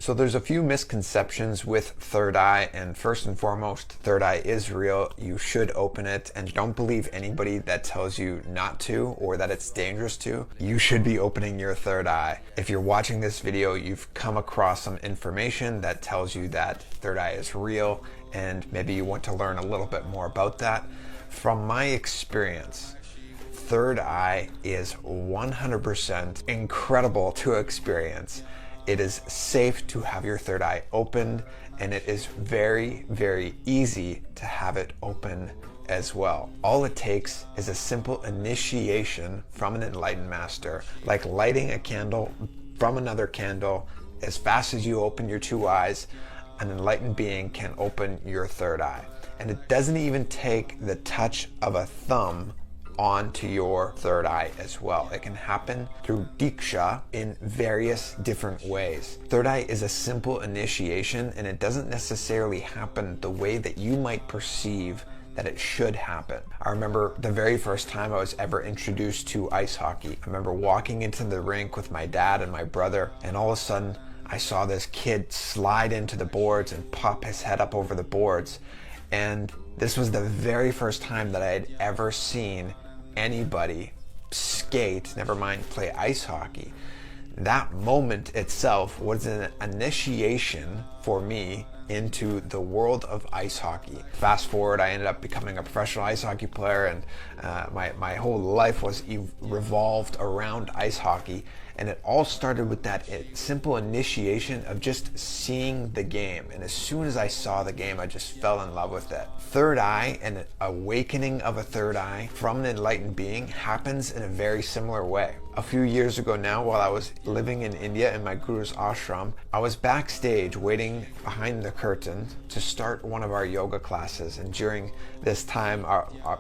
So there's a few misconceptions with third eye, and first and foremost, third eye is real. You should open it, and don't believe anybody that tells you not to or that it's dangerous to. You should be opening your third eye. If you're watching this video, you've come across some information that tells you that third eye is real, and maybe you want to learn a little bit more about that. From my experience, third eye is 100% incredible to experience. It is safe to have your third eye opened, and it is very, very easy to have it open as well. All it takes is a simple initiation from an enlightened master, like lighting a candle from another candle. As fast as you open your two eyes, an enlightened being can open your third eye. And it doesn't even take the touch of a thumb onto your third eye as well. It can happen through diksha in various different ways. Third eye is a simple initiation, and it doesn't necessarily happen the way that you might perceive that it should happen. I remember the very first time I was ever introduced to ice hockey. I remember walking into the rink with my dad and my brother, and all of a sudden I saw this kid slide into the boards and pop his head up over the boards. And this was the very first time that I had ever seen anybody skate, never mind play ice hockey. That moment itself was an initiation for me into the world of ice hockey. Fast forward, I ended up becoming a professional ice hockey player, and my whole life was revolved around ice hockey. And it all started with that simple initiation of just seeing the game. And as soon as I saw the game, I just fell in love with it. Third eye and awakening of a third eye from an enlightened being happens in a very similar way. A few years ago now, while I was living in India in my guru's ashram, I was backstage waiting behind the curtain to start one of our yoga classes. And during this time,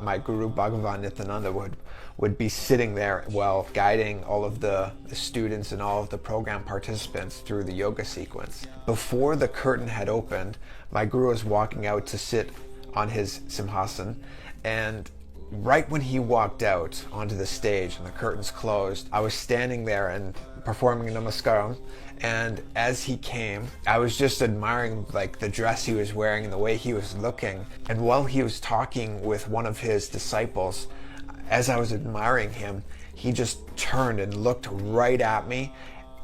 my guru Bhagavan Nityananda would be sitting there while guiding all of the students and all of the program participants through the yoga sequence. Before the curtain had opened, my guru was walking out to sit on his simhasan, and right when he walked out onto the stage and the curtains closed, I was standing there and performing namaskaram. And as he came, I was just admiring like the dress he was wearing and the way he was looking. And while he was talking with one of his disciples, as I was admiring him, he just turned and looked right at me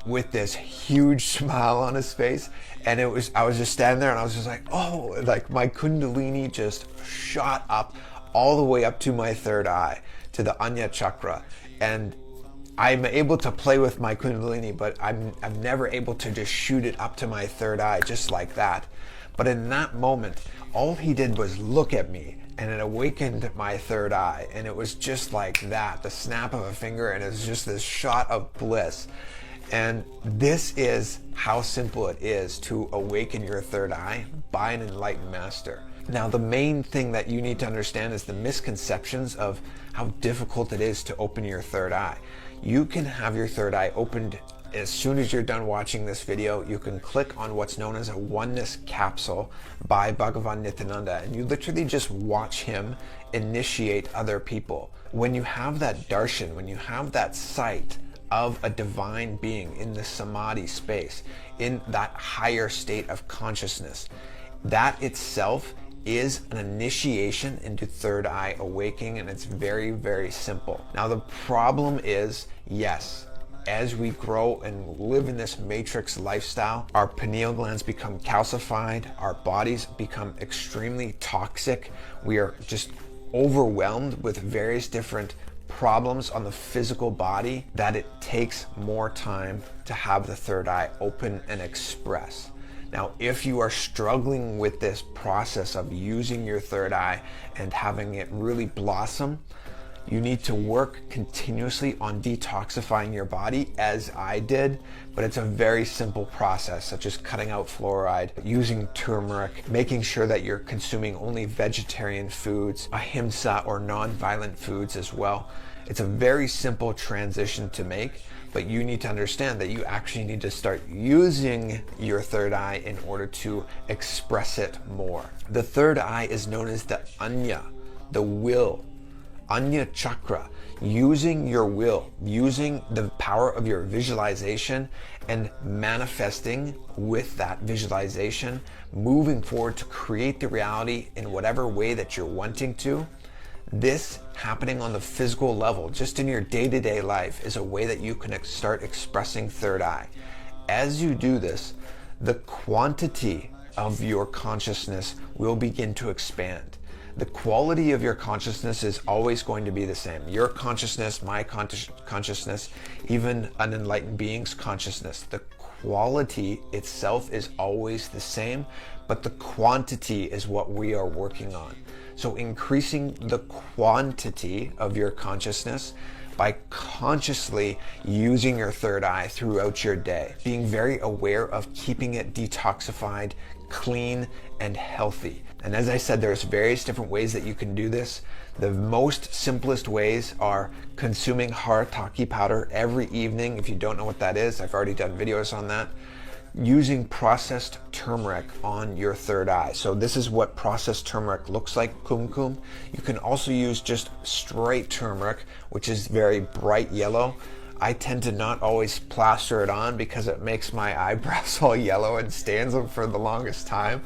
with this huge smile on his face. And I was just standing there, and I was just like, oh, like my kundalini just shot up all the way up to my third eye, to the Anya chakra. And I'm able to play with my kundalini, but I'm never able to just shoot it up to my third eye just like that. But in that moment, all he did was look at me, and it awakened my third eye. And it was just like that, the snap of a finger, and it was just this shot of bliss. And this is how simple it is to awaken your third eye by an enlightened master. Now, the main thing that you need to understand is the misconceptions of how difficult it is to open your third eye. You can have your third eye opened as soon as you're done watching this video. You can click on what's known as a oneness capsule by Bhagavan Nityananda, and you literally just watch him initiate other people. When you have that darshan, when you have that sight of a divine being in the samadhi space, in that higher state of consciousness, that itself is an initiation into third eye awakening, and it's very, very simple. Now, the problem is, yes, as we grow and live in this matrix lifestyle, our pineal glands become calcified, our bodies become extremely toxic. We are just overwhelmed with various different problems on the physical body, that it takes more time to have the third eye open and express. Now, if you are struggling with this process of using your third eye and having it really blossom, you need to work continuously on detoxifying your body, as I did, but it's a very simple process, such as cutting out fluoride, using turmeric, making sure that you're consuming only vegetarian foods, ahimsa or non-violent foods as well. It's a very simple transition to make, but you need to understand that you actually need to start using your third eye in order to express it more. The third eye is known as the anya, the will. Anya chakra, using your will, using the power of your visualization and manifesting with that visualization, moving forward to create the reality in whatever way that you're wanting to. This happening on the physical level, just in your day-to-day life, is a way that you can start expressing third eye. As you do this, the quantity of your consciousness will begin to expand. The quality of your consciousness is always going to be the same. Your consciousness, my consciousness, even an enlightened being's consciousness. The quality itself is always the same, but the quantity is what we are working on. So increasing the quantity of your consciousness by consciously using your third eye throughout your day, being very aware of keeping it detoxified, clean, and healthy. And as I said, there's various different ways that you can do this. The most simplest ways are consuming harataki powder every evening. If you don't know what that is, I've already done videos on that. Using processed turmeric on your third eye. So this is what processed turmeric looks like, kumkum. You can also use just straight turmeric, which is very bright yellow. I tend to not always plaster it on because it makes my eyebrows all yellow and stains them for the longest time.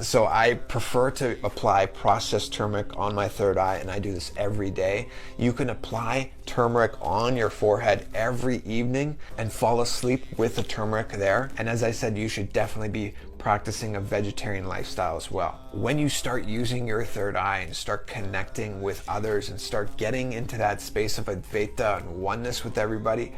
So I prefer to apply processed turmeric on my third eye, and I do this every day. You can apply turmeric on your forehead every evening and fall asleep with the turmeric there. And as I said, you should definitely be practicing a vegetarian lifestyle as well. When you start using your third eye and start connecting with others and start getting into that space of Advaita and oneness with everybody,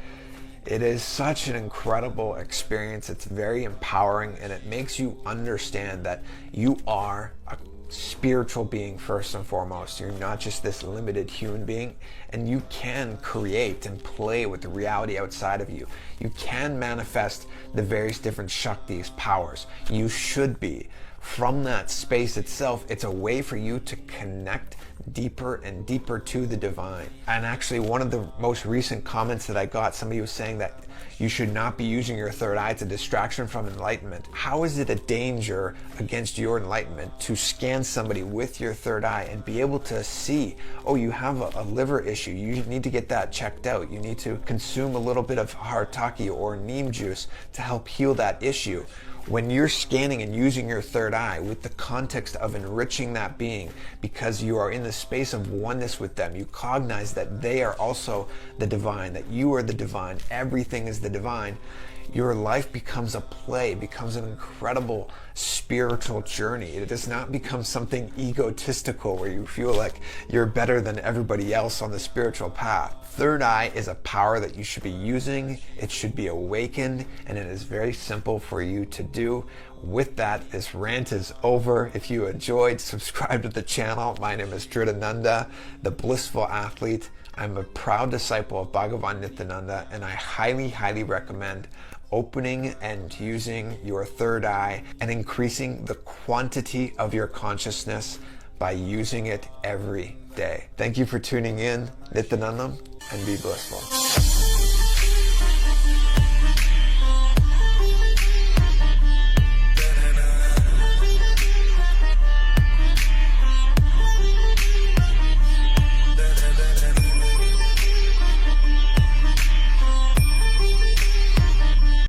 it is such an incredible experience. It's very empowering, and it makes you understand that you are a spiritual being first and foremost. You're not just this limited human being, and you can create and play with the reality outside of you. You can manifest the various different Shaktis, powers. You should be. From that space itself, it's a way for you to connect deeper and deeper to the divine. And actually, one of the most recent comments that I got, somebody was saying that you should not be using your third eye. It's a distraction from enlightenment. How is it a danger against your enlightenment to scan somebody with your third eye and be able to see, oh, you have a liver issue, you need to get that checked out, you need to consume a little bit of harataki or neem juice to help heal that issue? When you're scanning and using your third eye with the context of enriching that being, because you are in the space of oneness with them, you cognize that they are also the divine, that you are the divine, everything is the divine, your life becomes a play, becomes an incredible spiritual journey. It does not become something egotistical where you feel like you're better than everybody else on the spiritual path. Third eye is a power that you should be using. It should be awakened, and it is very simple for you to do. With that, this rant is over. If you enjoyed, subscribe to the channel. My name is Dhritananda, the Blissful Athlete. I'm a proud disciple of Bhagavan Nityananda, and I highly, highly recommend opening and using your third eye and increasing the quantity of your consciousness by using it every day. Thank you for tuning in. Nityanandam, and be blissful.